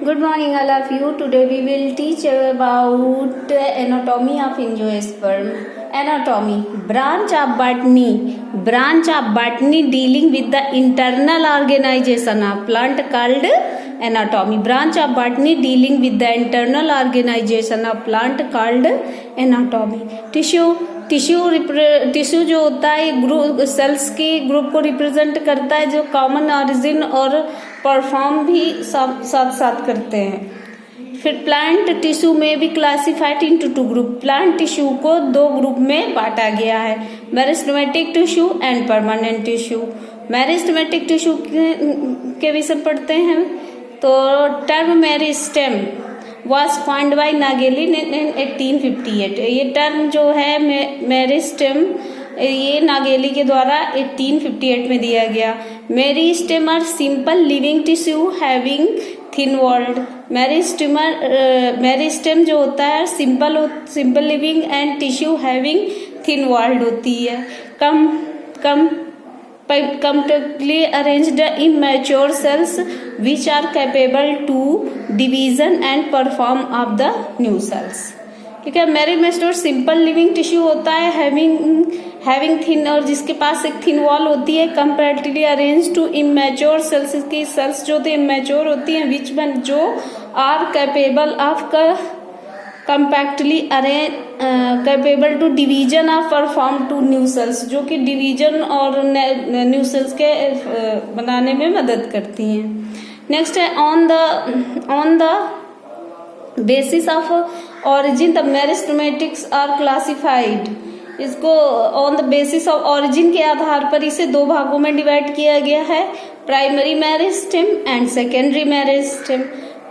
Good morning, all of you. Today we will teach about anatomy of angiosperm. Anatomy, branch of botany dealing with the internal organization of plant called anatomy. Branch of botany dealing with the internal organization of plant called anatomy. Tissue जो होता है group sales के group को represent करता है, जो common origin और perform भी साथ साथ करते हैं। फिर प्लांट टिश्यू में भी classified into two group. Plant tissue को दो ग्रुप में बांटा गया है, meristematic tissue and permanent tissue. Meristematic tissue के विषय पढ़ते हैं तो term meristem was coined by नागेली in 1858। ये टर्म जो है मेरिस्टेम ये नागेली के द्वारा 1858 में दिया गया। Meristem are simple living tissue having thin walled. Meristem जो होता है simple living and tissue having thin walled होती है। compactly arranged immature cells which are capable to division and perform of the new cells। ठीक है, meristem simple living tissue होता है having thin, और जिसके पास एक थिन वॉल होती है। Comparatively arrange to immature cells, की सेल्स जो होती है इमेच्योर होती हैं, विच वन जो are capable of compactly capable to division of perform to new cells, जो कि डिवीजन और न्यू सेल्स के बनाने में मदद करती हैं। नेक्स्ट है on the basis of origin the meristematics are classified. इसको on the basis of origin के आधार पर इसे दो भागों में डिवाइड किया गया है, primary meristem and secondary meristem.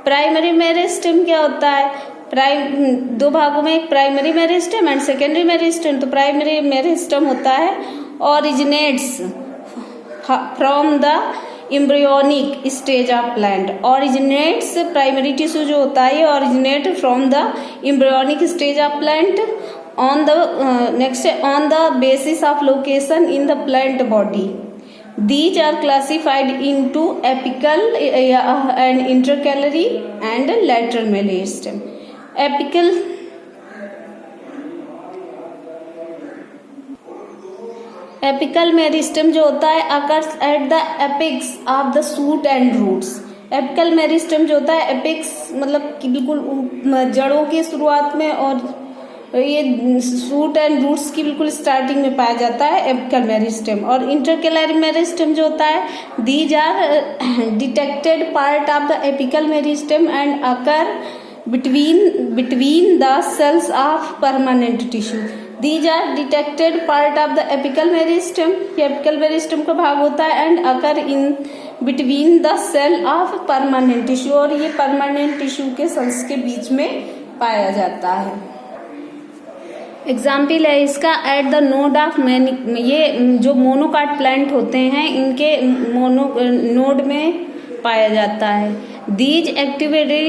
Primary meristem क्या होता है? दो भागों में, एक primary meristem and secondary meristem. तो प्राइमरी मेरिस्टेम होता है originates from the embryonic stage of plant. Originates primary tissue जो होता है originate from the embryonic stage of plant on the next on the basis of location in the plant body. These are classified into apical and intercalary and lateral meristem। Apical meristem जो होता है occurs at the apex of the shoot and roots. Apical meristem जो होता है epics मतलब कि बिल्कुल जड़ों की शुरुआत में, और ये शूट एंड रूट्स की बिल्कुल स्टार्टिंग में पाया जाता है एपिकल मेरिस्टेम। और इंटरकैलरी मेरिस्टेम जो होता है these are detected part of the apical meristem and occur between the cells of permanent tissue। These are detected part of the apical meristem। ये apical meristem का भाग होता है and occur in between the cell of permanent tissue, और ये permanent tissue के cells के बीच में पाया जाता है। एग्जाम्पल है इसका एट द नोड ऑफ ये जो मोनोकाट प्लांट होते हैं इनके नोड में पाया जाता है। These activity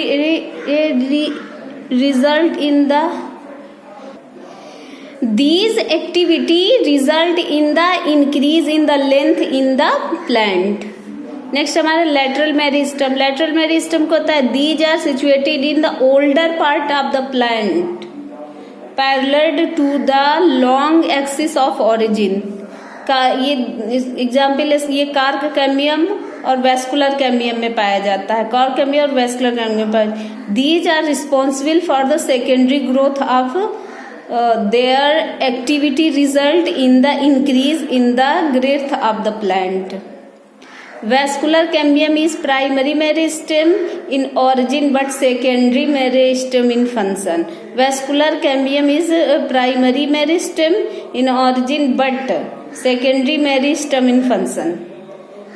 result in the increase in the length in the plant। Next हमारा लेटरल मेरिस्टम। लेटरल मेरिस्टम को होता है these are situated in the older part of the plant parallel to the long axis of origin। का ये example है, ये cork cambium और vascular cambium में पाया जाता है। कार्क कैम्बियम और वेस्कुलर कैम्बियम पाया। These are responsible for the secondary growth of their activity result in the increase in the growth of the plant. Vascular cambium is primary meristem in origin but secondary meristem in function। Vascular cambium is primary meristem in origin but secondary meristem in function।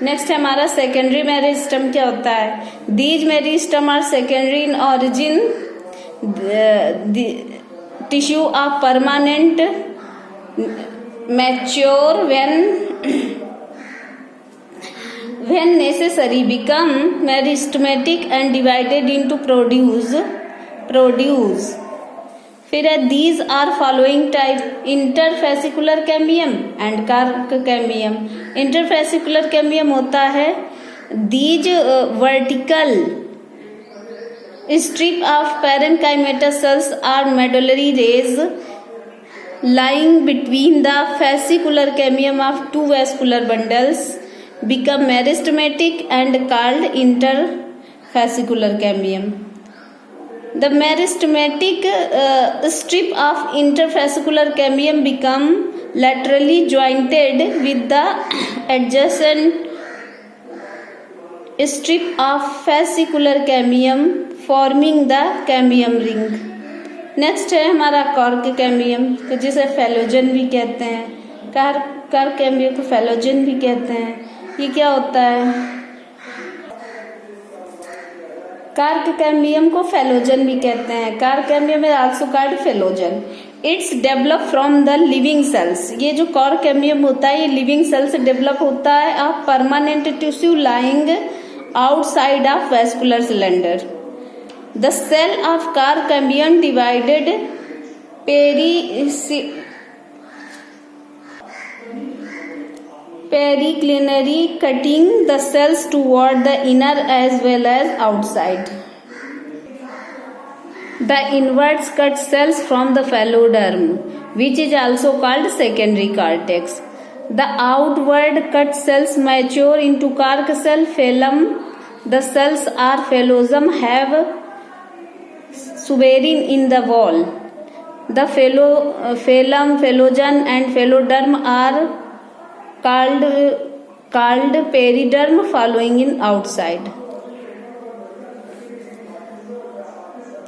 Next हमारा secondary meristem क्या होता है? These meristem are secondary in origin tissue of permanent mature when necessary become meristematic and divided into produce। फिर है these are following type interfascicular cambium and cork cambium. Interfascicular cambium होता है these vertical Strip of parenchymatous cells are medullary rays lying between the fascicular cambium of two vascular bundles become meristematic and called interfascicular cambium. The meristematic strip of interfascicular cambium become laterally jointed with the adjacent strip of fascicular cambium forming the cambium ring. Next है हमारा cork cambium, जिसे phellogen भी कहते हैं। Cork cambium को phellogen भी कहते हैं। ये क्या होता है? कॉर्क कैम्बियम को फेलोजन भी कहते हैं। Cork cambium is also called phellogen. It's develop from the living cells. ये जो कॉर्क कैम्बियम होता है ये लिविंग सेल से डेवलप होता है of permanent tissue lying outside of vascular cylinder. The cell of cork cambium divided periclinary, cutting the cells toward the inner as well as outside. The inwards cut cells from the phalloderm, which is also called secondary cortex. The outward cut cells mature into cork cell phloem. The cells are phloem have suberin in the wall. The phloem, phlogen and phloderm are called periderm following in outside.